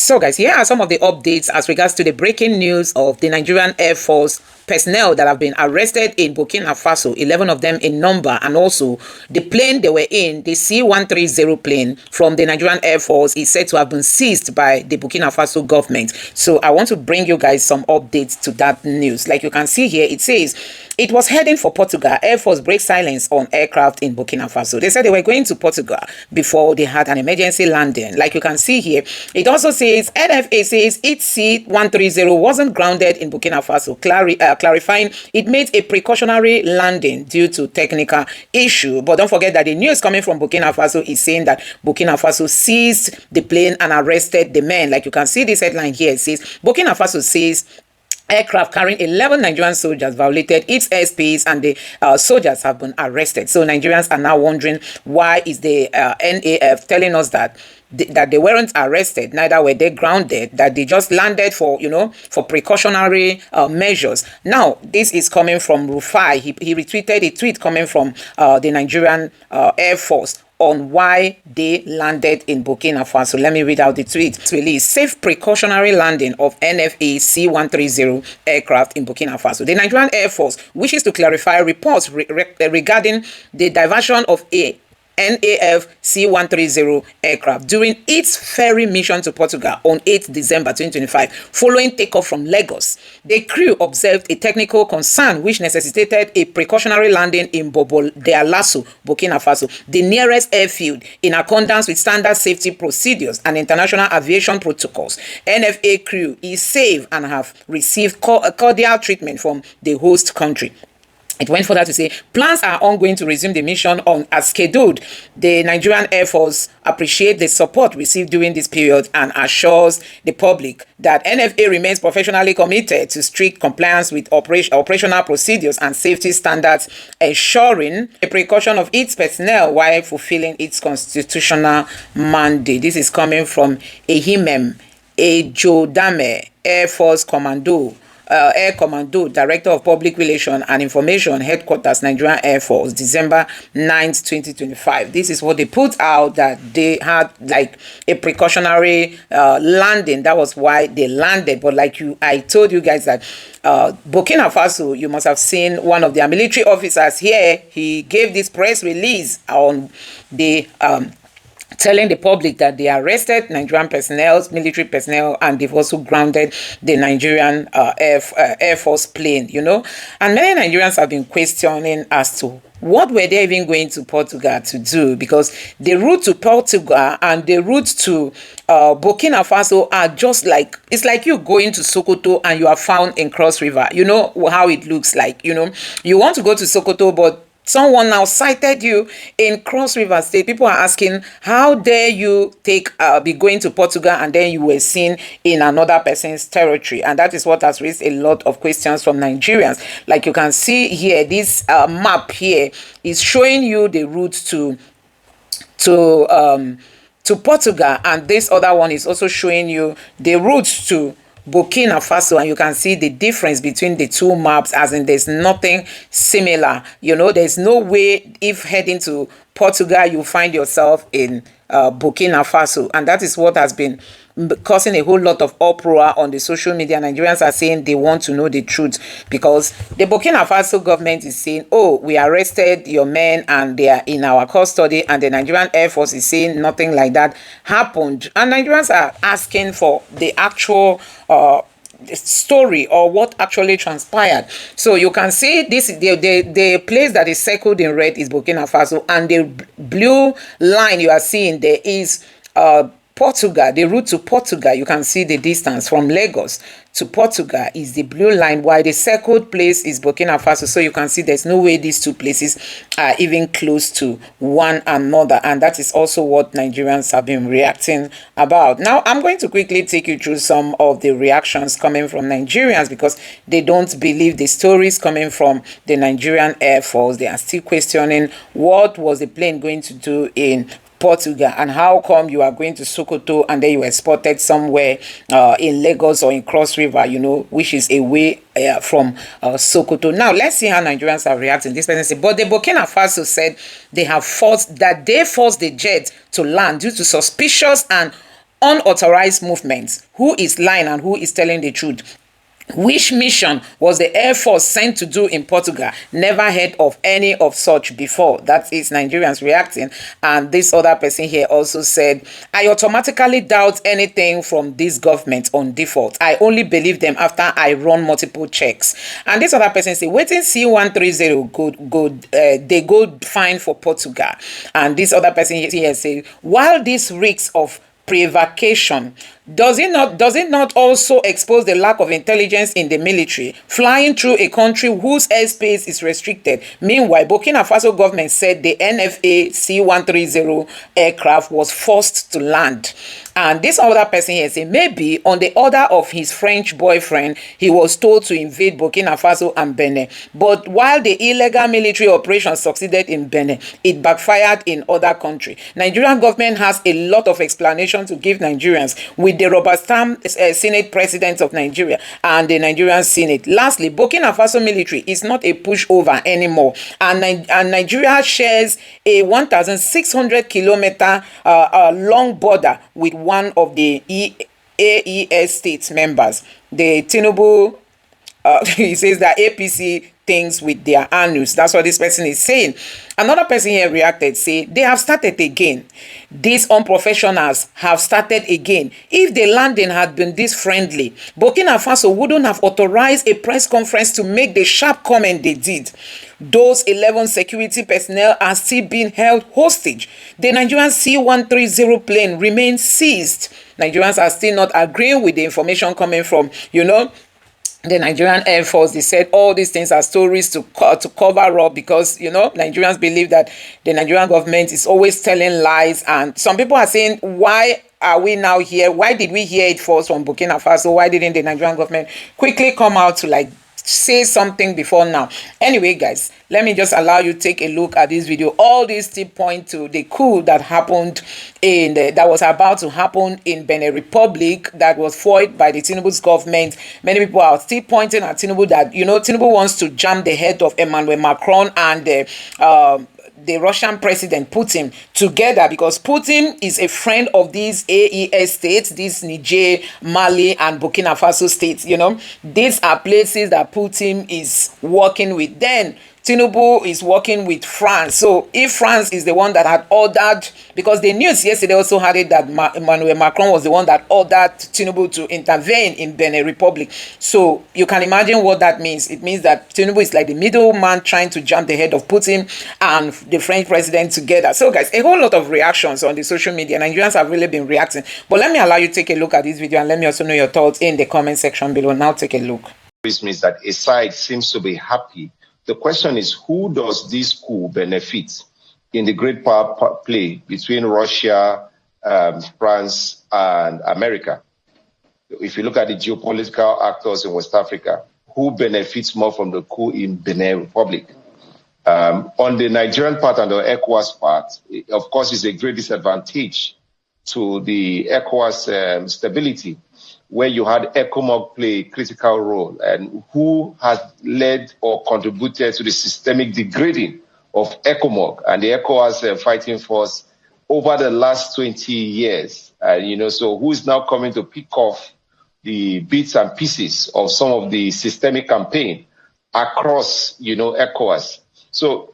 So guys, here are some of the updates as regards to the breaking news of the Nigerian Air Force personnel that have been arrested in Burkina Faso, 11 of them in number, and also the plane they were in, the C-130 plane from the Nigerian Air Force, is said to have been seized by the Burkina Faso government. So I want to bring you guys some updates to that news. Like you can see here, it says it was heading for Portugal. Air Force breaks silence on aircraft in Burkina Faso. They said they were going to Portugal before they had an emergency landing. Like you can see here, it also says NFA says its C-130 wasn't grounded in Burkina Faso, clarifying it made a precautionary landing due to technical issue. But don't forget that the news coming from Burkina Faso is saying that Burkina Faso seized the plane and arrested the men. Like you can see this headline here, it says Burkina Faso says aircraft carrying 11 Nigerian soldiers violated its airspace and the soldiers have been arrested. So Nigerians are now wondering, why is the NAF telling us that they weren't arrested, neither were they grounded, that they just landed for, for precautionary measures. Now, this is coming from Rufai. He retweeted a tweet coming from the Nigerian Air Force on why they landed in Burkina Faso. Let me read out the tweet. It's released: safe precautionary landing of NFA C-130 aircraft in Burkina Faso. The Nigerian Air Force wishes to clarify reports regarding the diversion of a NAF C-130 aircraft during its ferry mission to Portugal on 8 December 2025, following takeoff from Lagos. The crew observed a technical concern which necessitated a precautionary landing in Bobo de Alasso, Burkina Faso, the nearest airfield, in accordance with standard safety procedures and international aviation protocols. NFA crew is safe and have received cordial treatment from the host country. It went further to say plans are ongoing to resume the mission as scheduled. The Nigerian Air Force appreciates the support received during this period and assures the public that NFA remains professionally committed to strict compliance with operational procedures and safety standards, ensuring the precaution of its personnel while fulfilling its constitutional mandate. This is coming from Ehimem Ejodame, Air Force Commando. Air Commando, Director of Public Relations and Information, Headquarters, Nigerian Air Force, December 9th, 2025. This is what they put out, that they had like a precautionary landing. That was why they landed. But like I told you guys that Burkina Faso, you must have seen one of their military officers here. He gave this press release on the telling the public that they arrested Nigerian personnel, military personnel, and they've also grounded the Nigerian Air Force plane, And many Nigerians have been questioning as to what were they even going to Portugal to do, because the route to Portugal and the route to Burkina Faso are just like, it's like you going to Sokoto and you are found in Cross River. You know how it looks like, You want to go to Sokoto, but someone now cited you in Cross River State. People are asking, how dare you be going to Portugal and then you were seen in another person's territory? And that is what has raised a lot of questions from Nigerians. Like you can see here, this map here is showing you the route to Portugal, and this other one is also showing you the route to Burkina Faso, and you can see the difference between the two maps, as in there's nothing similar. There's no way if heading to Portugal you find yourself in Burkina Faso, and that is what has been causing a whole lot of uproar on the social media. Nigerians are saying they want to know the truth, because the Burkina Faso government is saying, oh, we arrested your men and they are in our custody, and the Nigerian Air Force is saying nothing like that happened. And Nigerians are asking for the actual story or what actually transpired. So you can see this, the place that is circled in red is Burkina Faso, and the blue line you are seeing there is Portugal. The route to Portugal, you can see the distance from Lagos to Portugal is the blue line, while the circled place is Burkina Faso. So you can see there's no way these two places are even close to one another, and that is also what Nigerians have been reacting about. Now, I'm going to quickly take you through some of the reactions coming from Nigerians, because they don't believe the stories coming from the Nigerian Air Force. They are still questioning what was the plane going to do in Portugal, and how come you are going to Sokoto and then you were spotted somewhere in Lagos or in Cross River, which is away from Sokoto. Now, let's see how Nigerians are reacting. This person said, but the Burkina Faso said they forced the jet to land due to suspicious and unauthorized movements. Who is lying and who is telling the truth? Which mission was the Air Force sent to do in Portugal? Never heard of any of such before. That is Nigerians reacting. And this other person here also said, I automatically doubt anything from this government on default. I only believe them after I run multiple checks. And this other person said, waiting C-130 they go fine for Portugal. And this other person here said, while this reeks of prevarication, does it not also expose the lack of intelligence in the military, flying through a country whose airspace is restricted? Meanwhile, Burkina Faso government said the NFA C-130 aircraft was forced to land. And this other person here said maybe on the order of his French boyfriend, he was told to invade Burkina Faso and Benin. But while the illegal military operation succeeded in Benin, it backfired in other countries. Nigerian government has a lot of explanation to give Nigerians with the Robert Stam, Senate President of Nigeria, and the Nigerian Senate. Lastly, Burkina Faso military is not a pushover anymore, and Nigeria shares a 1,600-kilometer long border with one of the AES states members. The Tinubu, he says that APC things with their anus. That's what this person is saying. Another person here reacted, say they have started again. These unprofessionals have started again. If the landing had been this friendly, Burkina Faso wouldn't have authorized a press conference to make the sharp comment they did. Those 11 security personnel are still being held hostage. The Nigerian C-130 plane remains seized. Nigerians are still not agreeing with the information coming from, the Nigerian Air Force. They said all these things are stories to cover up because, Nigerians believe that the Nigerian government is always telling lies. And some people are saying, why are we now here? Why did we hear it first from Burkina Faso? Why didn't the Nigerian government quickly come out to say something before now? Anyway, guys, let me just allow you to take a look at this video. All these still point to the coup that happened that was about to happen in Benin Republic, that was foiled by the Tinubu's government. Many people are still pointing at Tinubu that Tinubu wants to jam the head of Emmanuel Macron and the Russian president Putin together, because Putin is a friend of these AES states, these Niger, Mali, and Burkina Faso states. These are places that Putin is working with. Then Tinubu is working with France. So if France is the one that had ordered, because the news yesterday also had it that Emmanuel Macron was the one that ordered Tinubu to intervene in Benin Republic. So you can imagine what that means. It means that Tinubu is like the middleman trying to jump the head of Putin and the French president together. So guys, a whole lot of reactions on the social media. Nigerians have really been reacting. But let me allow you to take a look at this video and let me also know your thoughts in the comment section below. Now take a look. This means that a side seems to be happy. The question is, who does this coup benefit in the great power play between Russia, France, and America? If you look at the geopolitical actors in West Africa, who benefits more from the coup in Benin Republic? On the Nigerian part and the ECOWAS part, of course, it's a great disadvantage to the ECOWAS stability, where you had ECOMOG play a critical role, and who has led or contributed to the systemic degrading of ECOMOG and the ECOWAS fighting force over the last 20 years. So who is now coming to pick off the bits and pieces of some of the systemic campaign across, ECOWAS? So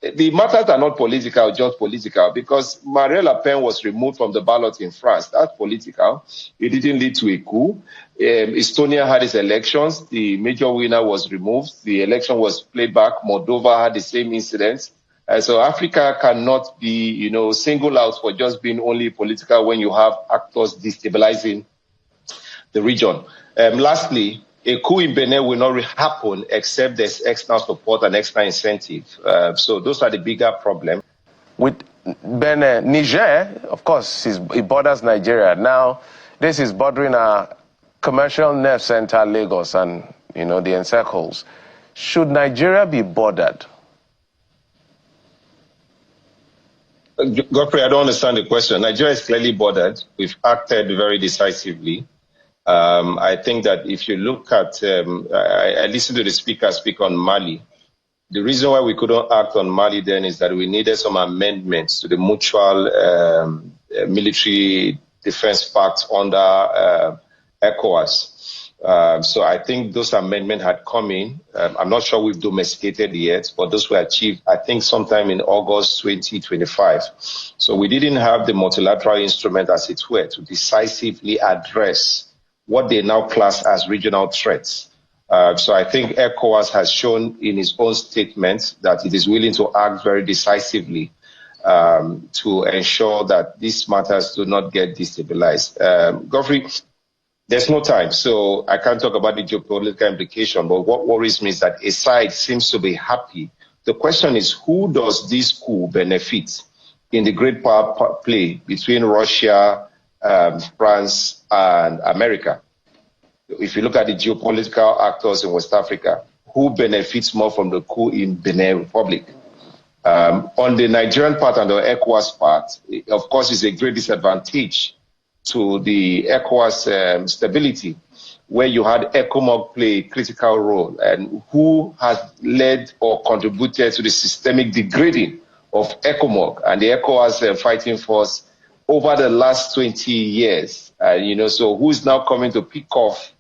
the matters are not political, just political, because Marine Le Pen was removed from the ballot in France. That's political. It didn't lead to a coup. Estonia had its elections. The major winner was removed. The election was played back. Moldova had the same incidents. So Africa cannot be, singled out for just being only political when you have actors destabilizing the region. Lastly, a coup in Benin will not happen except there's external support and external incentive. So those are the bigger problems. With Benin, Niger, of course, it borders Nigeria. Now, this is bordering our commercial nerve center, Lagos, and, the encircles. Should Nigeria be bordered? Godfrey, I don't understand the question. Nigeria is clearly bordered. We've acted very decisively. I think that if you look at, I listened to the speaker speak on Mali. The reason why we couldn't act on Mali then is that we needed some amendments to the mutual military Defense Pact under ECOWAS. So I think those amendments had come in. I'm not sure we've domesticated yet, but those were achieved, I think, sometime in August 2025. So we didn't have the multilateral instrument, as it were, to decisively address what they now class as regional threats. So I think ECOWAS has shown in its own statement that it is willing to act very decisively to ensure that these matters do not get destabilized. Godfrey, there's no time, so I can't talk about the geopolitical implication, but what worries me is that a side seems to be happy. The question is, who does this coup benefit in the great power play between Russia, France, and America? If you look at the geopolitical actors in West Africa, who benefits more from the coup in Benin Republic? On the Nigerian part and the ECOWAS part, of course, it's a great disadvantage to the ECOWAS stability, where you had ECOMOG play a critical role, and who has led or contributed to the systemic degrading of ECOMOG and the ECOWAS fighting force over the last 20 years. So who is now coming to pick off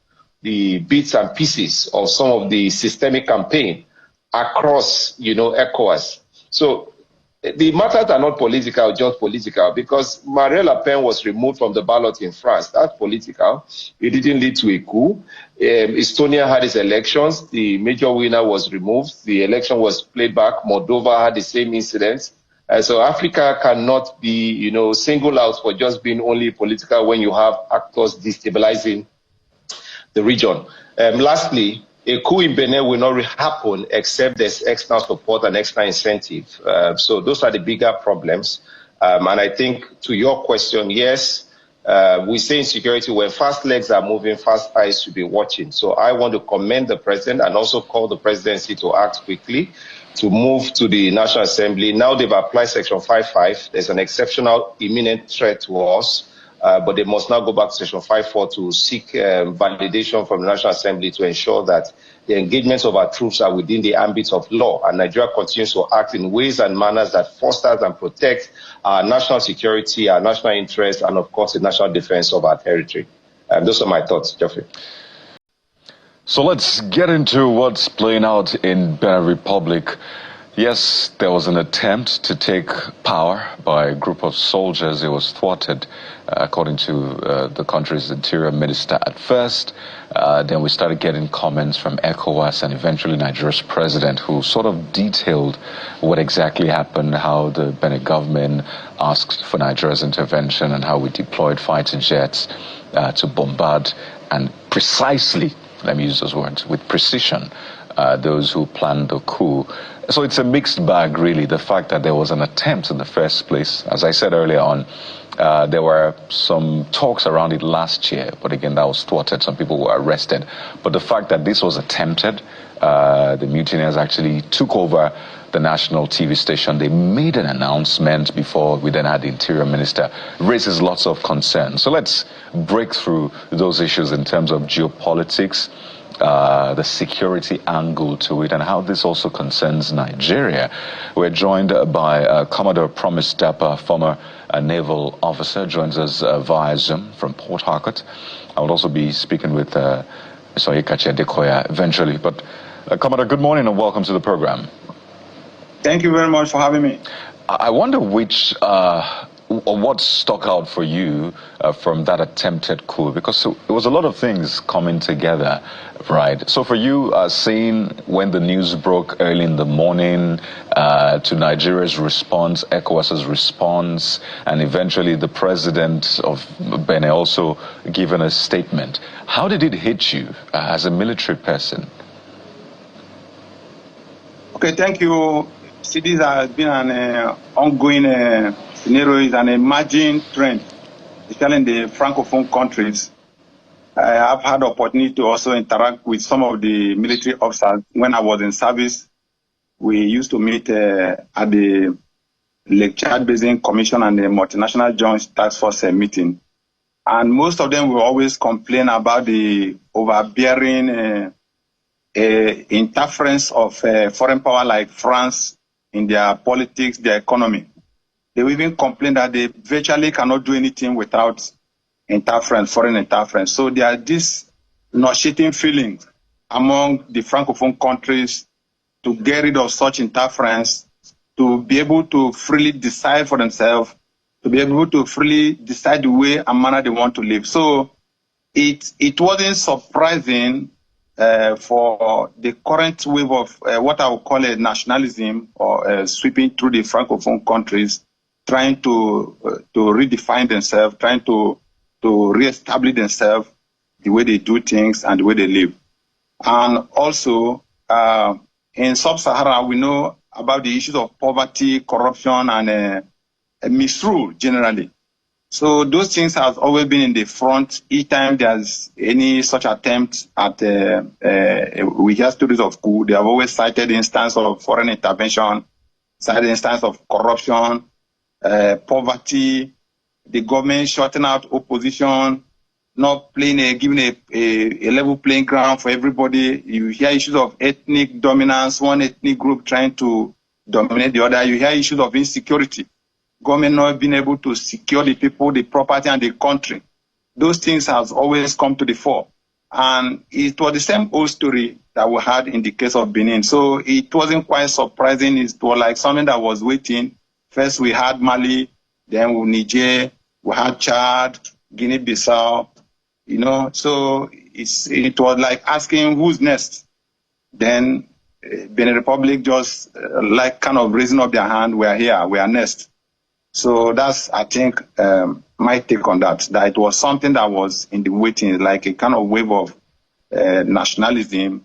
the bits and pieces of some of the systemic campaign across, ECOWAS? So the matters are not political, just political, because Marine Le Pen was removed from the ballot in France. That's political. It didn't lead to a coup. Estonia had its elections. The major winner was removed. The election was played back. Moldova had the same incident. So Africa cannot be, singled out for just being only political when you have actors destabilizing the region. Lastly, a coup in Benin will not happen except there's external support and external incentive. So those are the bigger problems. And I think to your question, yes, we say in security, when fast legs are moving, fast eyes should be watching. So I want to commend the president and also call the presidency to act quickly, to move to the National Assembly. Now they've applied Section 5.5. There's an exceptional imminent threat to us. But they must now go back to Section 5.4 to seek validation from the National Assembly to ensure that the engagements of our troops are within the ambit of law, and Nigeria continues to act in ways and manners that fosters and protect our national security, our national interests, and of course the national defense of our territory. Those are my thoughts, Geoffrey. So let's get into what's playing out in Benin Republic. Yes, there was an attempt to take power by a group of soldiers. It was thwarted, according to the country's interior minister at first. Then we started getting comments from ECOWAS and eventually Nigeria's president, who sort of detailed what exactly happened, how the Benin government asked for Nigeria's intervention and how we deployed fighter jets to bombard and precisely, let me use those words, with precision, those who planned the coup. So it's a mixed bag, really. The fact that there was an attempt in the first place, as I said earlier on, there were some talks around it last year, but again, that was thwarted. Some people were arrested. But the fact that this was attempted, the mutineers actually took over the national TV station. They made an announcement before we then had the interior minister, raises lots of concerns. So let's break through those issues in terms of geopolitics, the security angle to it, and how this also concerns Nigeria. We're joined by Commodore Promise Dapper, former naval officer, joins us via Zoom from Port Harcourt. I will also be speaking with Soyekachi Adekoya eventually. But Commodore, good morning and welcome to the program. Thank you very much for having me. I wonder what stuck out for you from that attempted coup, because it was a lot of things coming together, right? So for you, seeing when the news broke early in the morning, to Nigeria's response, ECOWAS's response, and eventually the president of Benin also giving a statement, how did it hit you as a military person? Okay, thank you. See, this has been an ongoing scenario, is an emerging trend, especially in the Francophone countries. I've had the opportunity to also interact with some of the military officers. When I was in service, we used to meet at the Lake Chad Basin Commission and the Multinational Joint Task Force meeting. And most of them will always complain about the overbearing interference of foreign power like France in their politics, their economy. They will even complain that they virtually cannot do anything without interference, foreign interference. So there are these nauseating feelings among the Francophone countries to get rid of such interference, to be able to freely decide for themselves, to be able to freely decide the way and manner they want to live. So it wasn't surprising for the current wave of what I would call a nationalism or sweeping through the Francophone countries, trying to redefine themselves, trying to reestablish themselves, the way they do things and the way they live. And also, in Sub-Sahara, we know about the issues of poverty, corruption, and misrule generally. So those things have always been in the front. Each time there's any such attempt at, we hear stories of coup, they have always cited the instance of foreign intervention, cited the instance of corruption, poverty, the government shutting out opposition, not playing giving a level playing ground for everybody. You hear issues of ethnic dominance, one ethnic group trying to dominate the other. You hear issues of insecurity, government not being able to secure the people, the property, and the country. Those things have always come to the fore. And it was the same old story that we had in the case of Benin. So it wasn't quite surprising. It was like something that was waiting. First we had Mali, then Niger, we had Chad, Guinea-Bissau, you know. So it was like asking who's next. Then Benin Republic just like kind of raising up their hand, we are here, we are next. So that's, I think, my take on that it was something that was in the waiting, like a kind of wave of nationalism,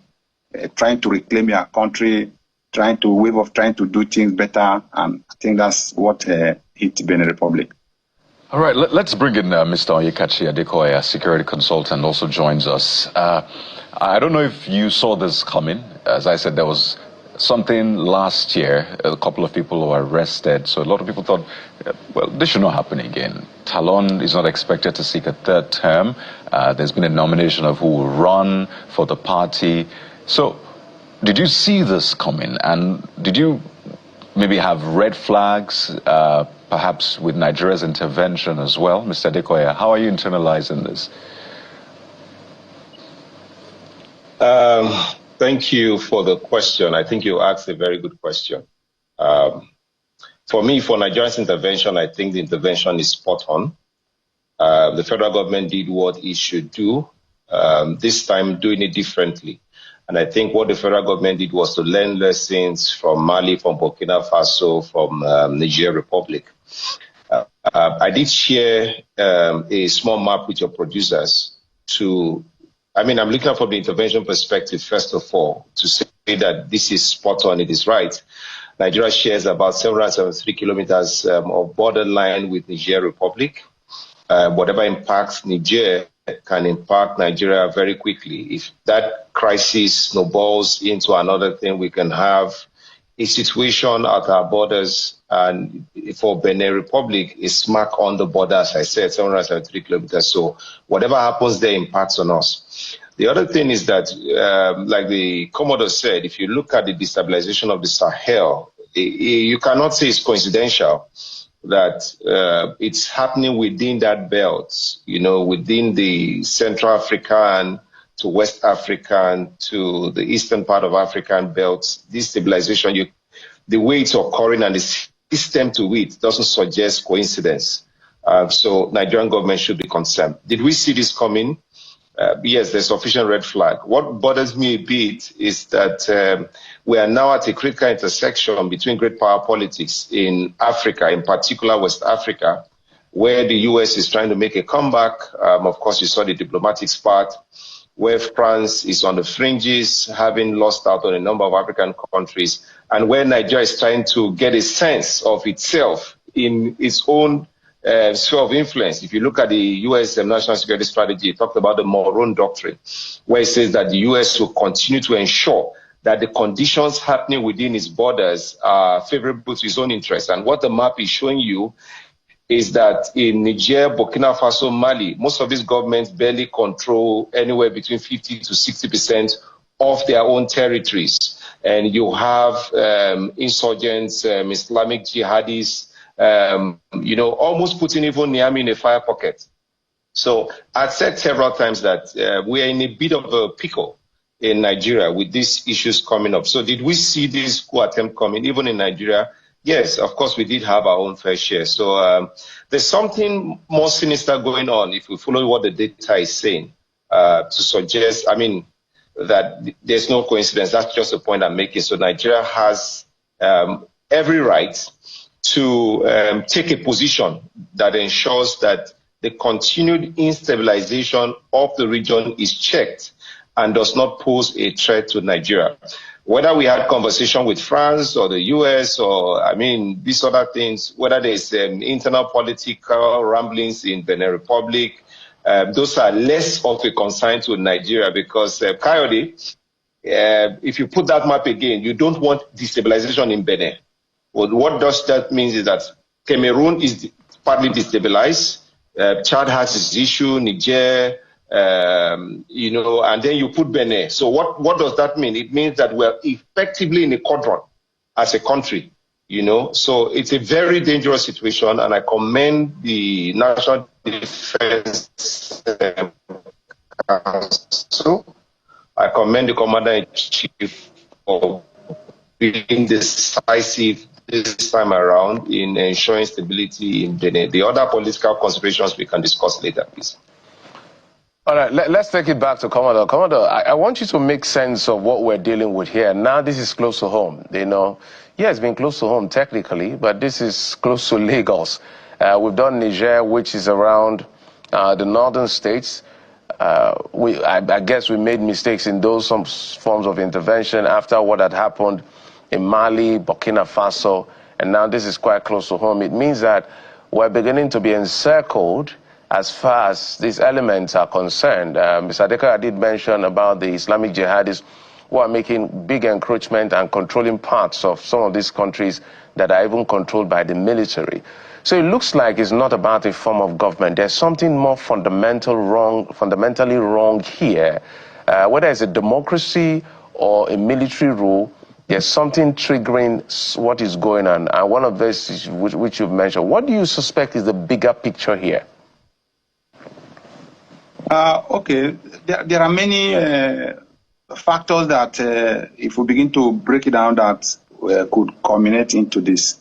trying to reclaim your country, trying to do things better. And I think that's what hit Benin Republic. All right, let's bring in Mr. Onyekachi Adekoya, security consultant, also joins us. I don't know if you saw this coming. As I said, there was something last year, a couple of people were arrested. So a lot of people thought, well, this should not happen again. Talon is not expected to seek a third term. There's been a nomination of who will run for the party. So did you see this coming? And did you maybe have red flags, perhaps with Nigeria's intervention as well? Mr. Adekoya, how are you internalizing this? Thank you for the question. I think you asked a very good question. For me, for Nigeria's intervention, I think the intervention is spot on. The federal government did what it should do, this time doing it differently. And I think what the federal government did was to learn lessons from Mali, from Burkina Faso, from Niger Republic. I did share a small map with your producers I'm looking from the intervention perspective, first of all, to say that this is spot on, it is right. Nigeria shares about 773 kilometers of borderline with Niger Republic. Whatever impacts Niger can impact Nigeria very quickly. If that crisis snowballs into another thing, we can have a situation at our borders, and for Benin Republic, is smack on the border, as I said, 773 kilometers. So whatever happens there impacts on us. The other thing is that, like the Commodore said, if you look at the destabilization of the Sahel, you cannot say it's coincidental that it's happening within that belt, within the Central African to West African to the eastern part of African belts. This stabilization, the way it's occurring and the system to it doesn't suggest coincidence. So Nigerian government should be concerned. Did we see this coming? Yes, there's sufficient red flag. What bothers me a bit is that we are now at a critical intersection between great power politics in Africa, in particular West Africa, where the US is trying to make a comeback. Of course, you saw the diplomatic spark, where France is on the fringes, having lost out on a number of African countries, and where Nigeria is trying to get a sense of itself in its own sphere of influence. If you look at the U.S. national security strategy, it talked about the Monroe Doctrine, where it says that the U.S. will continue to ensure that the conditions happening within its borders are favorable to its own interests. And what the map is showing you is that in Niger, Burkina Faso, Mali, most of these governments barely control anywhere between 50 to 60% of their own territories. And you have insurgents, Islamic jihadis, almost putting even Niamey in a fire pocket. So I've said several times that we are in a bit of a pickle in Nigeria with these issues coming up. So did we see this coup attempt coming, even in Nigeria? Yes, of course, we did have our own fair share. So there's something more sinister going on if we follow what the data is saying to suggest, I mean, that there's no coincidence. That's just the point I'm making. So Nigeria has every right to take a position that ensures that the continued instabilization of the region is checked and does not pose a threat to Nigeria. Whether we had conversation with France or the US or, I mean, these other things, whether there's internal political ramblings in Benin Republic, those are less of a concern to Nigeria because, Coyote, if you put that map again, you don't want destabilization in Benin. Well, what does that mean is that Cameroon is partly destabilized, Chad has its issue, Niger, you know, and then you put Benin. So what does that mean? It means that we're effectively in a quadrant as a country, you know. So it's a very dangerous situation, and I commend the National Defense Council. I commend the Commander-in-Chief for being decisive this time around in ensuring stability in Benin. The other political considerations we can discuss later, please. All right, let's take it back to Commodore. Commodore, I want you to make sense of what we're dealing with here. Now, this is close to home, you know. Yeah, it's been close to home technically, but this is close to Lagos. We've done Niger, which is around the northern states. I guess we made mistakes in those some forms of intervention after what had happened in Mali, Burkina Faso, and now this is quite close to home. It means that we're beginning to be encircled as far as these elements are concerned. Mr. Adeka did mention about the Islamic jihadists who are making big encroachment and controlling parts of some of these countries that are even controlled by the military. So it looks like it's not about a form of government. There's something more fundamentally wrong here. Whether it's a democracy or a military rule, there's something triggering what is going on. And one of this is which you've mentioned. What do you suspect is the bigger picture here? Okay, there are many factors that, if we begin to break it down, that could culminate into this.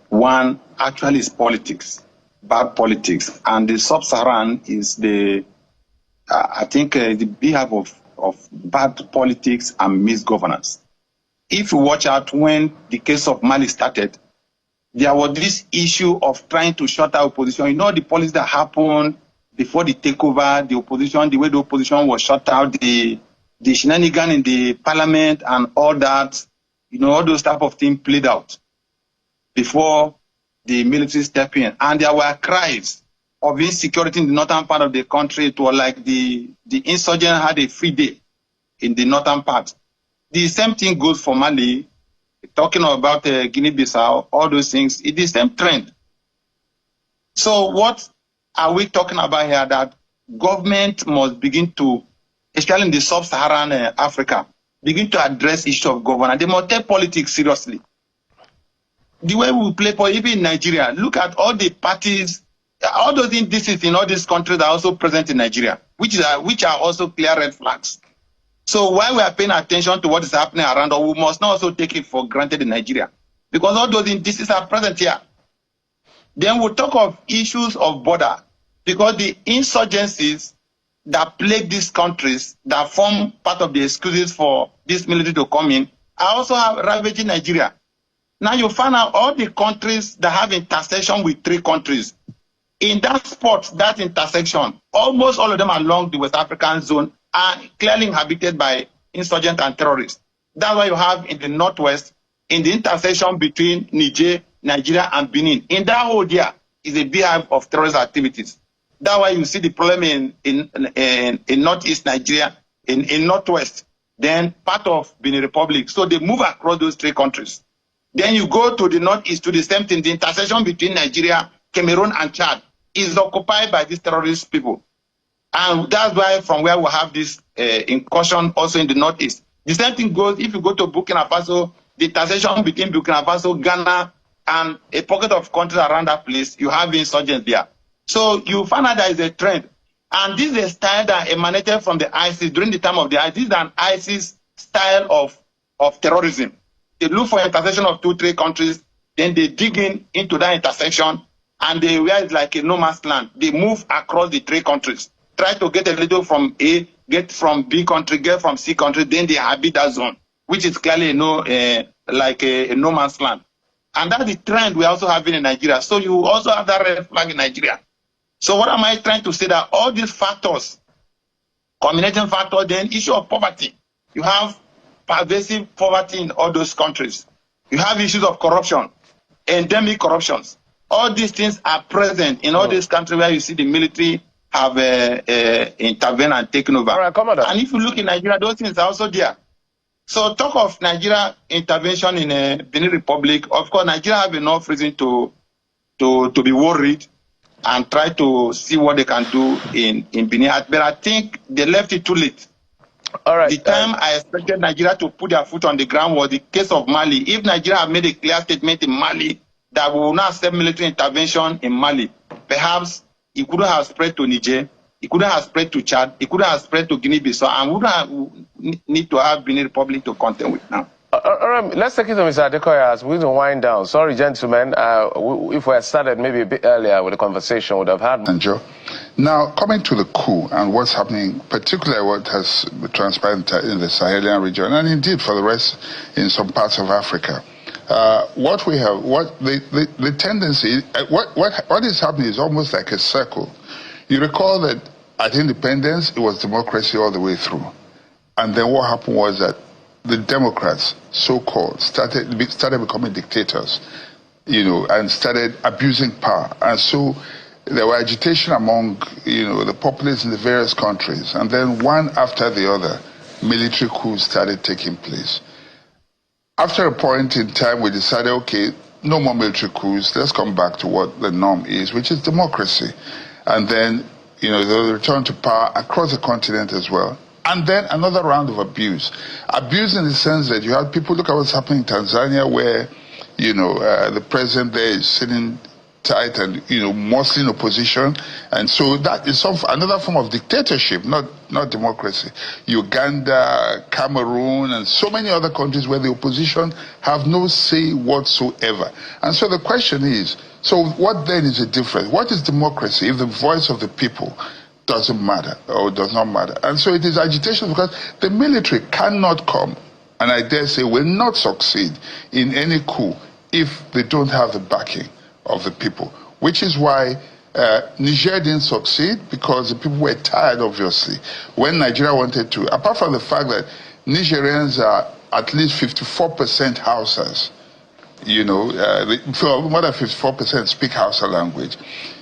One actually is politics, bad politics, and the sub-Saharan is the, I think, the behalf of bad politics and misgovernance. If you watch out, when the case of Mali started, there was this issue of trying to shut out opposition. You know, the policy that happened before the takeover, the opposition, the way the opposition was shut out, the shenanigans in the parliament and all that, you know, all those type of things played out before the military stepped in. And there were cries of insecurity in the northern part of the country. It was like the insurgent had a free day in the northern part. The same thing goes for Mali, talking about Guinea-Bissau, all those things. It's the same trend. So what are we talking about here? That government must begin to, especially in the sub-Saharan Africa, begin to address issue of governance. They must take politics seriously. The way we play politics, even in Nigeria, look at all the parties, all those indices in all these countries are also present in Nigeria, which are also clear red flags. So while we are paying attention to what is happening around us, we must not also take it for granted in Nigeria, because all those indices are present here. Then we'll talk of issues of border, because the insurgencies that plague these countries, that form part of the excuses for this military to come in, are also ravaging Nigeria. Now you find out all the countries that have intersection with 3 countries. In that spot, that intersection, almost all of them along the West African zone are clearly inhabited by insurgents and terrorists. That's why you have in the northwest, in the intersection between Niger, Nigeria, and Benin. In that whole area is a beehive of terrorist activities. That's why you see the problem in northeast Nigeria, in northwest, then part of Benin Republic. So they move across those 3 countries. Then you go to the northeast, to the same thing. The intersection between Nigeria, Cameroon, and Chad is occupied by these terrorist people. And that's why from where we have this incursion also in the northeast. The same thing goes if you go to Burkina Faso, the intersection between Burkina Faso, Ghana, and a pocket of countries around that place, you have insurgents there. So you find out there is a trend. And this is a style that emanated from the ISIS during the time of the ISIS. This is an ISIS style of terrorism. They look for intersection of 2-3 countries, then they dig into that intersection, and they where it's like a no man's land. They move across the 3 countries, try to get a little from A, get from B country, get from C country, then they habit that zone, which is clearly like a no man's land. And that's the trend we're also having in Nigeria. So you also have that red flag in Nigeria. So what am I trying to say? That all these factors, culminating factor, then issue of poverty. You have pervasive poverty in all those countries. You have issues of corruption, endemic corruptions. All these things are present in all these countries where you see the military have intervened and taken over. All right, Commodore. And if you look in Nigeria, those things are also there. So talk of Nigeria intervention in Benin Republic. Of course, Nigeria have enough reason to be worried and try to see what they can do in Benin. But I think they left it too late. All right. The time I expected Nigeria to put their foot on the ground was the case of Mali. If Nigeria had made a clear statement in Mali that we will not accept military intervention in Mali, perhaps it couldn't have spread to Niger, it couldn't have spread to Chad, it couldn't have spread to Guinea-Bissau, and we wouldn't need to have Benin Republic to contend with now. All right, let's take it to Mr. Adekoya as we wind down. Sorry, gentlemen, if we had started maybe a bit earlier with the conversation, we would have had. And Joe, now coming to the coup and what's happening, particularly what has transpired in the Sahelian region, and indeed for the rest in some parts of Africa. What we have, what the tendency, what is happening is almost like a circle. You recall that at independence, it was democracy all the way through. And then what happened was that the Democrats, so-called, started becoming dictators, and started abusing power. And so there were agitation among, the populace in the various countries. And then one after the other, military coups started taking place. After a point in time, we decided, okay, no more military coups. Let's come back to what the norm is, which is democracy. And then, the return to power across the continent as well. And then another round of abuse. Abuse in the sense that you have people, look at what's happening in Tanzania where, the president there is sitting tight and, mostly in opposition. And so that is another form of dictatorship, not democracy. Uganda, Cameroon, and so many other countries where the opposition have no say whatsoever. And so the question is, so what then is the difference? What is democracy if the voice of the people doesn't matter or does not matter? And so it is agitation because the military cannot come, and I dare say will not succeed in any coup if they don't have the backing of the people, which is why Niger didn't succeed, because the people were tired, obviously. When Nigeria wanted to, apart from the fact that Nigerians are at least 54% Hausas, more than 54% speak Hausa language,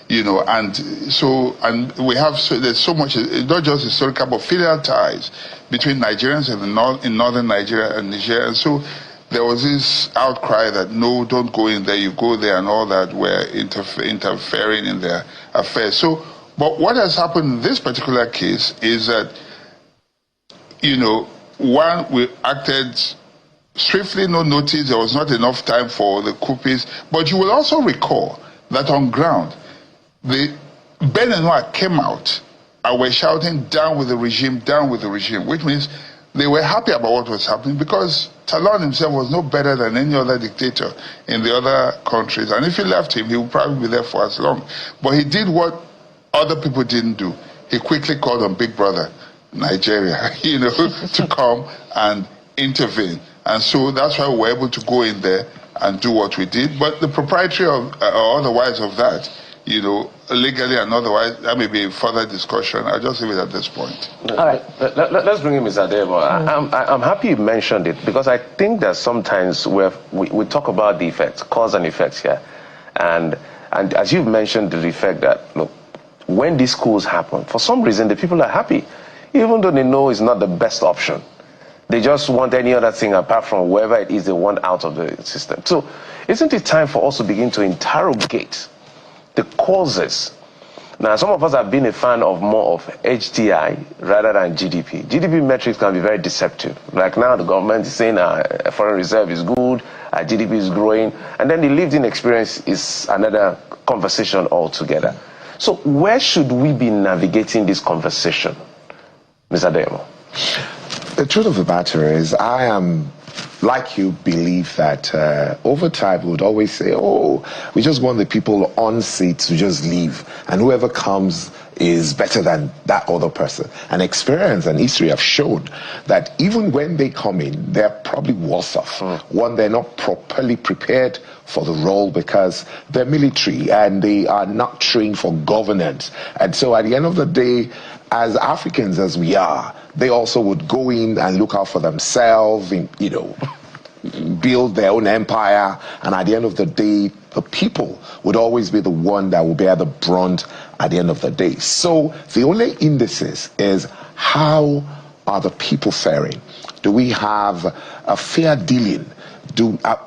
and we have, there's so much, not just historical, but filial ties between Nigerians in northern Nigeria and Niger. And so there was this outcry that no, don't go in there, you go there, and all that were interfering in their affairs. So, but what has happened in this particular case is that, one, we acted swiftly, no notice, there was not enough time for the coupists, but you will also recall that on ground, the Beninois came out and were shouting, down with the regime, which means they were happy about what was happening because Talon himself was no better than any other dictator in the other countries. And if you left him, he would probably be there for as long. But he did what other people didn't do. He quickly called on Big Brother, Nigeria, to come and intervene. And so that's why we were able to go in there and do what we did. But the proprietary of, or otherwise of that, legally and otherwise, that may be a further discussion. I'll just leave it at this point. All right. Let's bring in Mr. Adebo. I'm happy you mentioned it because I think that sometimes we talk about the effects, cause and effects here. And as you've mentioned, the effect that, look, when these coups happen, for some reason, the people are happy, even though they know it's not the best option. They just want any other thing apart from whoever it is they want out of the system. So isn't it time for us to begin to interrogate the causes? Now, some of us have been a fan of more of HDI rather than GDP. GDP metrics can be very deceptive. Like now the government is saying foreign reserve is good, GDP is growing, and then the lived-in experience is another conversation altogether. So where should we be navigating this conversation, Mr. Demo? The truth of the matter is, I am, like you, believe that over time we would always say, oh, we just want the people on seats to just leave, and whoever comes is better than that other person. And experience and history have shown that even when they come in, they're probably worse off. One, they're not properly prepared for the role because they're military and they are not trained for governance. And so at the end of the day, as Africans as we are, they also would go in and look out for themselves, you know, build their own empire, and at the end of the day, the people would always be the one that will bear the brunt at the end of the day. So the only indices is, how are the people faring? Do we have a fair dealing?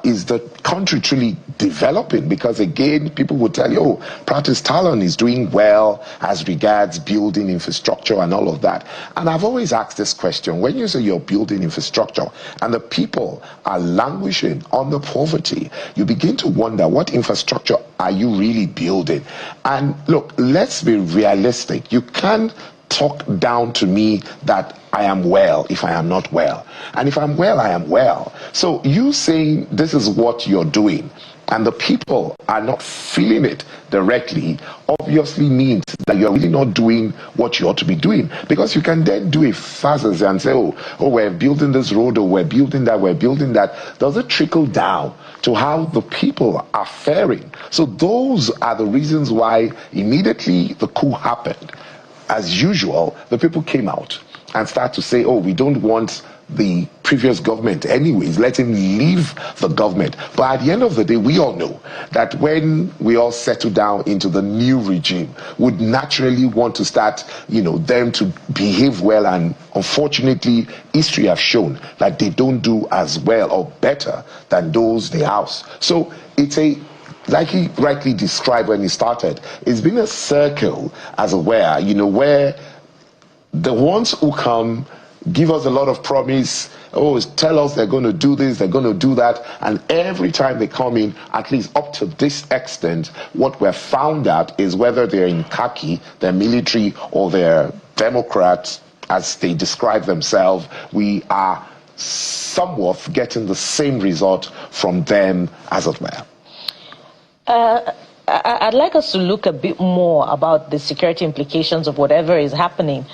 Is the country truly developing? Because again, people will tell you, oh, Practice Talon is doing well as regards building infrastructure and all of that. And I've always asked this question: when you say you're building infrastructure and the people are languishing under poverty, you begin to wonder, what infrastructure are you really building? And look, let's be realistic. You can't talk down to me that I am well if I am not well. And if I'm well, I am well. So you saying this is what you're doing and the people are not feeling it directly obviously means that you're really not doing what you ought to be doing. Because you can then do a fazes and say, oh, we're building this road, or we're building that, we're building that. Does it trickle down to how the people are faring? So those are the reasons why immediately the coup happened, as usual, the people came out and started to say, oh, we don't want the previous government anyways, let him leave the government. But at the end of the day, we all know that when we all settle down into the new regime, would naturally want to start, you know, them to behave well. And unfortunately, history has shown that they don't do as well or better than those they house. So it's a, like he rightly described when he started, it's been a circle, as it were, you know, where the ones who come give us a lot of promise, oh, tell us they're going to do this, they're going to do that, and every time they come in, at least up to this extent, what we're found out is whether they're in khaki, they're military, or they're Democrats, as they describe themselves, we are somewhat getting the same result from them, as it were. I'd like us to look a bit more about the security implications of whatever is happening,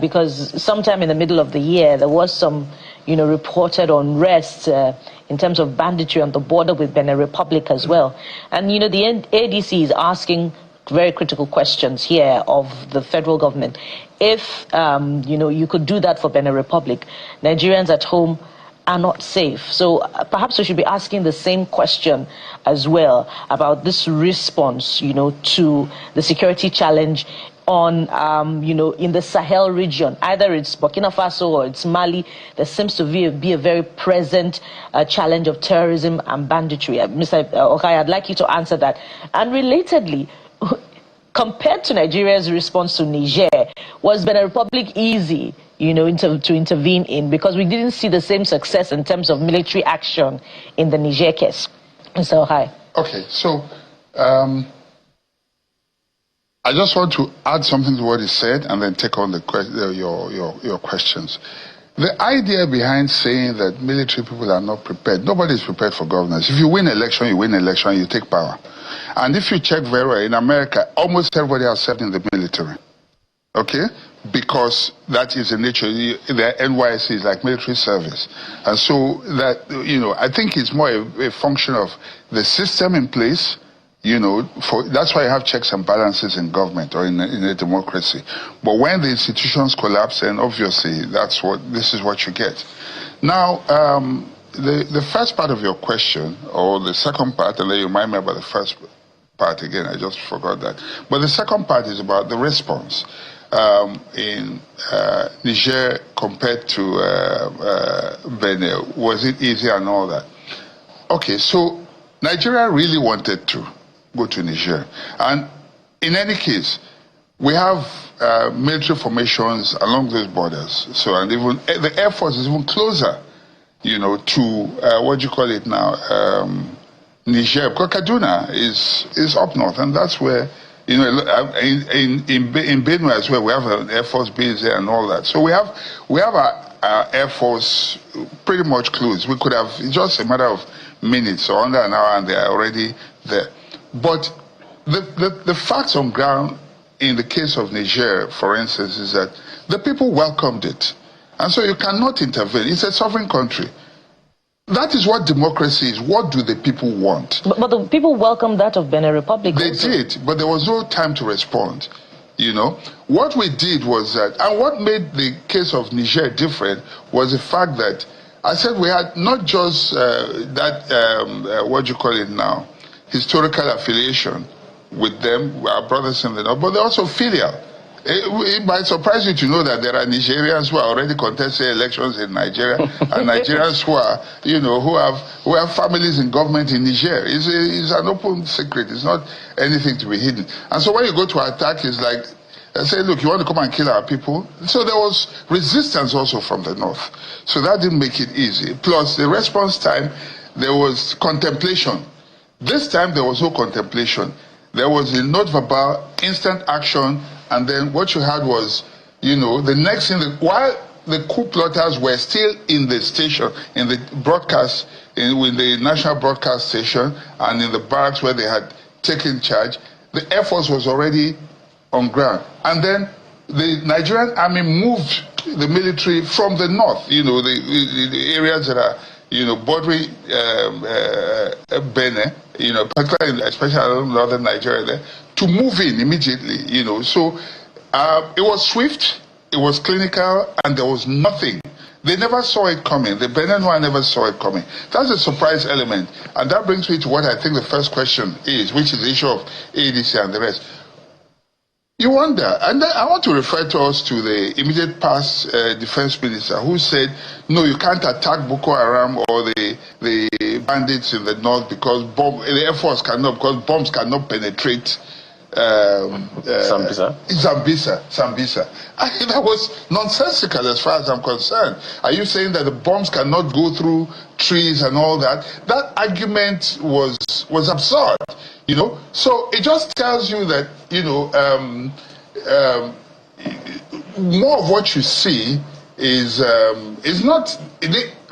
because sometime in the middle of the year, there was some, you know, reported unrest in terms of banditry on the border with Benin Republic as well. And, you know, the ADC is asking very critical questions here of the federal government. If, you know, you could do that for Benin Republic, Nigerians at home are not safe. So perhaps we should be asking the same question as well about this response, you know, to the security challenge on, you know, in the Sahel region. Either it's Burkina Faso or it's Mali. There seems to be a very present challenge of terrorism and banditry. Mr. Okay, I'd like you to answer that. And relatedly, compared to Nigeria's response to Niger, was Benin Republic easy, you know, to intervene in? Because we didn't see the same success in terms of military action in the Niger case. So, hi. Okay, so I just want to add something to what he said and then take on your questions. The idea behind saying that military people are not prepared, nobody is prepared for governance. If you win election, you take power. And if you check very well, in America, almost everybody has served in the military. Okay? Because that is the nature. The NYC is like military service. And so that, you know, I think it's more a function of the system in place, you know, that's why you have checks and balances in government or in a democracy. But when the institutions collapse, then obviously this is what you get. Now, the first part of your question, or the second part, and then you remind me about the first part again, I just forgot that. But the second part is about the response in Niger compared to Benin. Was it easy and all that? Okay, so Nigeria really wanted to go to Niger. And in any case, we have military formations along those borders. So, and even the Air Force is even closer, you know, to what do you call it now? Niger, because Kaduna is up north, and that's where You know, in Benue as well, we have an Air Force base there and all that. So we have our Air Force pretty much closed. We could have, it's just a matter of minutes or under an hour and they are already there. But the facts on ground in the case of Niger, for instance, is that the people welcomed it. And so you cannot intervene. It's a sovereign country. That is what democracy is. What do the people want? But the people welcomed that of Benin Republic. They also did, but there was no time to respond. You know, what we did was that, and what made the case of Niger different was the fact that I said we had not just what do you call it now, historical affiliation with them, our brothers in the north, but they're also filial. It might surprise you to know that there are Nigerians who are already contesting elections in Nigeria, and Nigerians who are, you know, who have families in government in Niger. It's an open secret. It's not anything to be hidden. And so when you go to attack, it's like, say, look, you want to come and kill our people? So there was resistance also from the north. So that didn't make it easy. Plus, the response time, there was contemplation. This time, there was no contemplation. There was a note verbal, instant action, and then what you had was, you know, the next thing, while the coup plotters were still in the station, in the broadcast, with the national broadcast station, and in the barracks where they had taken charge, the Air Force was already on ground. And then the Nigerian army moved the military from the north, you know, the areas that are, you know, bordering Benin, you know, particularly, especially in northern Nigeria there, to move in immediately, you know. So it was swift, it was clinical, and there was nothing. They never saw it coming. The Benin one never saw it coming. That's a surprise element. And that brings me to what I think the first question is, which is the issue of ADC and the rest. You wonder, and then I want to refer to us to the immediate past defense minister who said, no, you can't attack Boko Haram or the bandits in the north because the Air Force cannot, because bombs cannot penetrate Sambisa. That was nonsensical as far as I'm concerned. Are you saying that the bombs cannot go through trees and all that? That argument was absurd, you know. So it just tells you that, you know, more of what you see is not.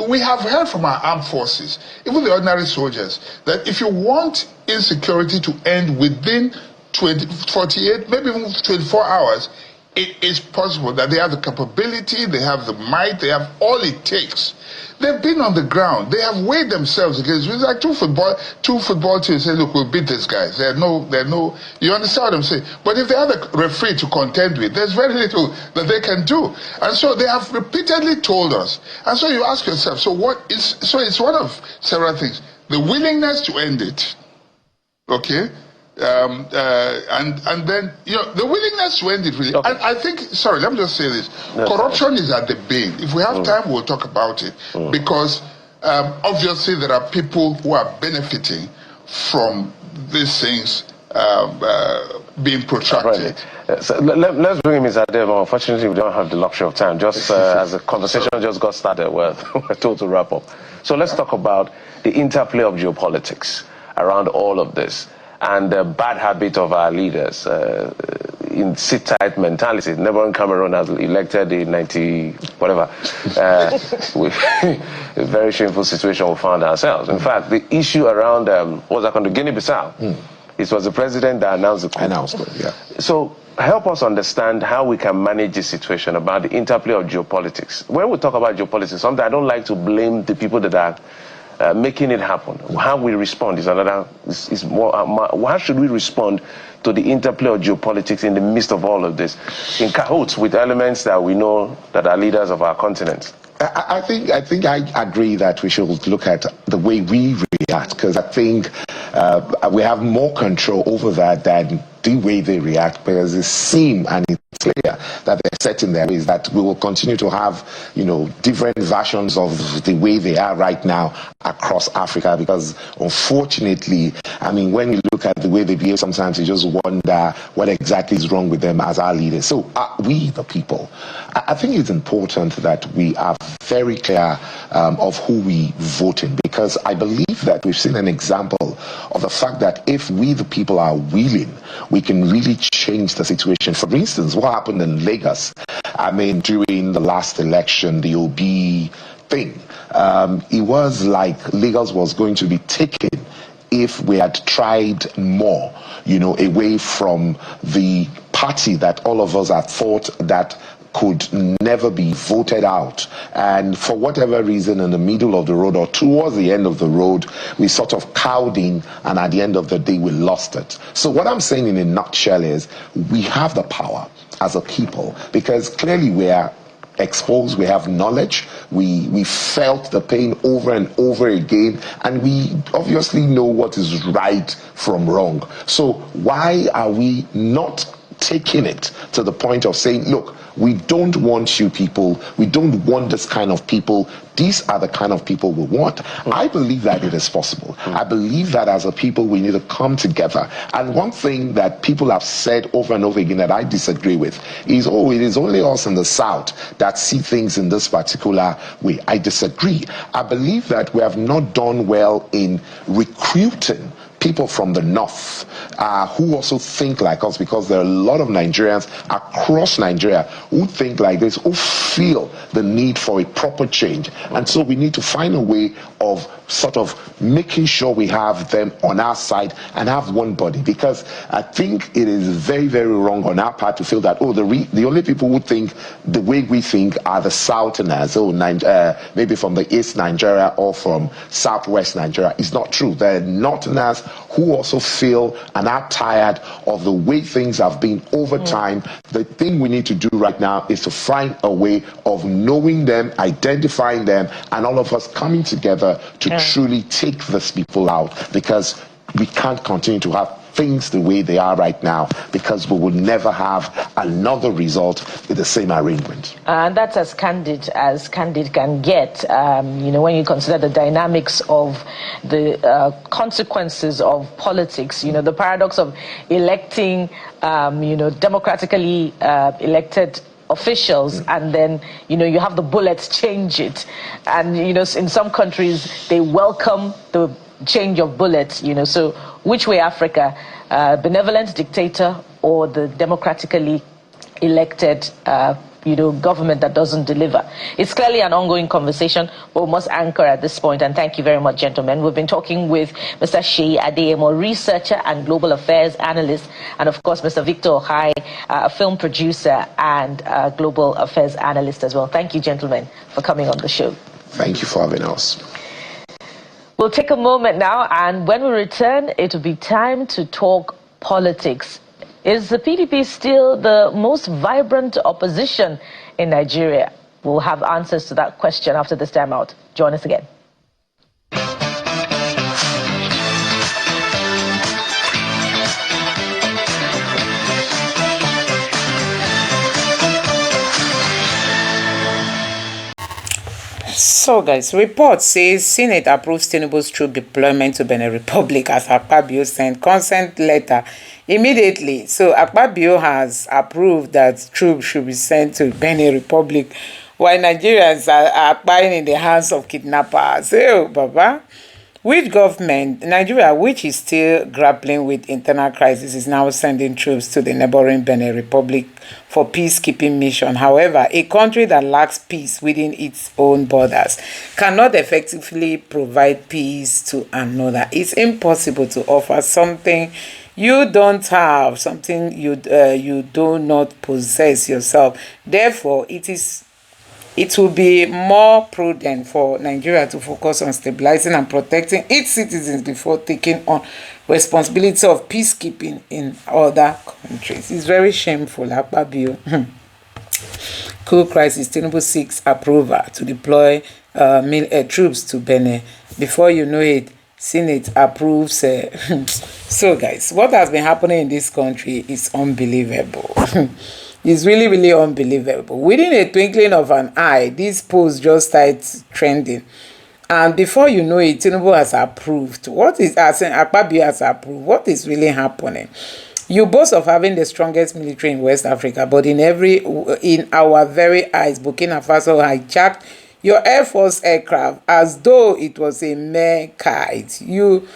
We have heard from our armed forces, even the ordinary soldiers, that if you want insecurity to end within 48, maybe even 24 hours, it is possible that they have the capability, they have the might, they have all it takes. They've been on the ground. They have weighed themselves against. It's like two football teams say, look, we'll beat these guys. They're no. You understand what I'm saying? But if they have a referee to contend with, there's very little that they can do. And so they have repeatedly told us. And so you ask yourself, so it's one of several things. The willingness to end it, okay? And then, you know, the willingness to end it really. Okay. I think, sorry, let me just say this. Corruption is at the bane. If we have time, we'll talk about it. Because obviously there are people who are benefiting from these things being protracted. Right. So let's bring him in, Zadeva. Unfortunately, we don't have the luxury of time. Just as the conversation just got started, we're told to wrap up. So let's talk about the interplay of geopolitics around all of this. And the bad habit of our leaders in sit-tight mentality. Neighboring Cameroon has elected in 90 whatever. A very shameful situation we found ourselves. In fact, the issue around what's that called, Guinea-Bissau, it was the president that announced the coup. Yeah. So help us understand how we can manage this situation about the interplay of geopolitics. When we talk about geopolitics, sometimes I don't like to blame the people that are making it happen. How we respond is another. Is more. How should we respond to the interplay of geopolitics in the midst of all of this, in cahoots with elements that we know that are leaders of our continent? I think I agree that we should look at the way we react, because I think we have more control over that than the way they react, because it seems and it clear that they're set in their ways, that we will continue to have, different versions of the way they are right now across Africa, because unfortunately, when you look at the way they behave, sometimes you just wonder what exactly is wrong with them as our leaders. So we, the people, I think it's important that we are very clear of who we vote in, because I believe that we've seen an example of the fact that if we, the people, are willing, we can really change the situation. For instance, what happened in Lagos, during the last election, the OB thing, it was like Lagos was going to be taken if we had tried more, away from the party that all of us had thought that could never be voted out. And for whatever reason, in the middle of the road or towards the end of the road, we sort of cowed in, and at the end of the day, we lost it. So what I'm saying in a nutshell is we have the power as a people, because clearly we are exposed, we have knowledge, we felt the pain over and over again, and we obviously know what is right from wrong. So why are we not taking it to the point of saying, look, we don't want you people, we don't want this kind of people, these are the kind of people we want? I believe that it is possible. I believe that as a people we need to come together. And one thing that people have said over and over again that I disagree with is, it is only us in the South that see things in this particular way. I disagree. I believe that we have not done well in recruiting people from the north who also think like us, because there are a lot of Nigerians across Nigeria who think like this, who feel the need for a proper change. And so we need to find a way of sort of making sure we have them on our side and have one body, because I think it is very, very wrong on our part to feel that, the only people who think the way we think are the Southerners, maybe from the East Nigeria or from Southwest Nigeria. It's not true. There are Northerners who also feel and are tired of the way things have been over time. The thing we need to do right now is to find a way of knowing them, identifying them, and all of us coming together to truly take these people out, because we can't continue to have things the way they are right now, because we will never have another result with the same arrangement. And that's as candid can get, when you consider the dynamics of the consequences of politics, the paradox of electing, democratically elected officials, and then you have the bullets change it, and in some countries they welcome the change of bullets, so which way Africa, benevolent dictator or the democratically elected government that doesn't deliver? It's clearly an ongoing conversation, but we must anchor at this point. And thank you very much, gentlemen. We've been talking with Mr. Seyi Adeyemo, researcher and global affairs analyst, and of course Mr. Victor Ohai, a film producer and global affairs analyst as well. Thank you, gentlemen, for coming on the show. Thank you for having us. We'll take a moment now, and when we return, it will be time to talk politics. Is the PDP still the most vibrant opposition in Nigeria? We'll have answers to that question after this time out. Join us again. So guys, report says Senate approves Tinubu's troop deployment to Benin Republic as Akpabio sent consent letter immediately. So Akpabio has approved that troops should be sent to Benin Republic, while Nigerians are buying in the hands of kidnappers. So, Baba, which government, Nigeria, which is still grappling with internal crisis, is now sending troops to the neighboring Benin Republic for peacekeeping mission. However, a country that lacks peace within its own borders cannot effectively provide peace to another. It's impossible to offer something you don't have, something you do not possess yourself. Therefore, it will be more prudent for Nigeria to focus on stabilizing and protecting its citizens before taking on responsibility of peacekeeping in other countries. It's very shameful, Akpabio. Cool crisis. Tinubu seeks approval to deploy troops to Benin. Before you know it, Senate approves. So, guys, what has been happening in this country is unbelievable. It's really, really unbelievable. Within a twinkling of an eye, this post just starts trending. And before you know it, Tinubu has approved. What is, as in Akpabio has approved, what is really happening? You boast of having the strongest military in West Africa, but in our very eyes, Burkina Faso hijacked your Air Force aircraft as though it was a mere kite. You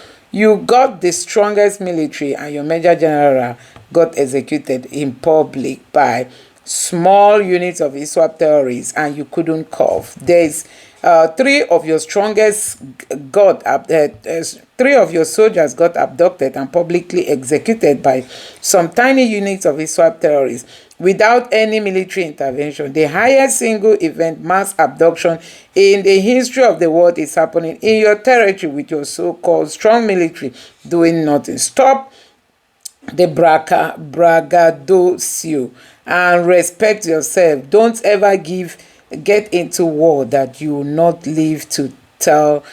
got the strongest military, and your Major General got executed in public by small units of ISWAP terrorists, and you couldn't cough. There's three of your soldiers got abducted and publicly executed by some tiny units of ISWAP terrorists without any military intervention. The highest single event mass abduction in the history of the world is happening in your territory with your so-called strong military doing nothing. Stop the braggadocio and respect yourself. Don't ever get into war that you will not live to tell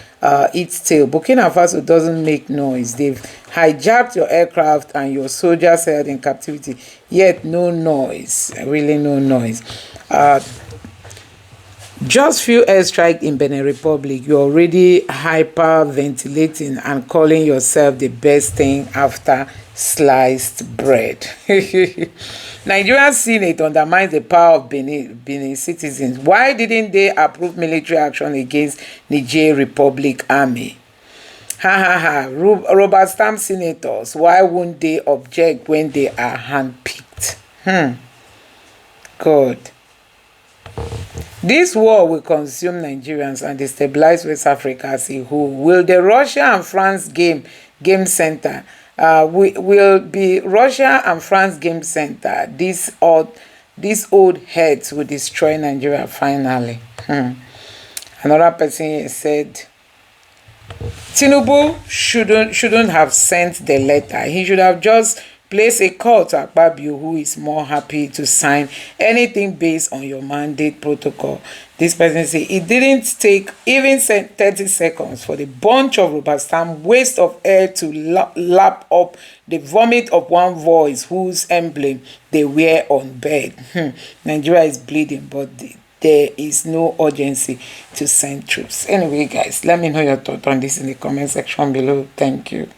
its tale. Burkina Faso doesn't make noise. They've hijacked your aircraft and your soldiers held in captivity, yet no noise, really no noise. Just few airstrikes in Benin Republic, you're already hyperventilating and calling yourself the best thing after sliced bread. Nigerian Senate undermines the power of Benin citizens. Why didn't they approve military action against Niger Republic Army? Robert Stamp senators, why won't they object when they are handpicked? God. This war will consume Nigerians and destabilize West Africa as a whole. Will the Russia and France game center will be Russia and France game center? These old heads will destroy Nigeria finally. Another person said Tinubu shouldn't have sent the letter. He should have just placed a call to Akpabio, who is more happy to sign anything based on your mandate protocol. This person said it didn't take even 30 seconds for the bunch of rubber stamp waste of air to lap up the vomit of one voice whose emblem they wear on bed. Nigeria is bleeding, but there is no urgency to send troops. Anyway, guys, let me know your thoughts on this in the comment section below. Thank you.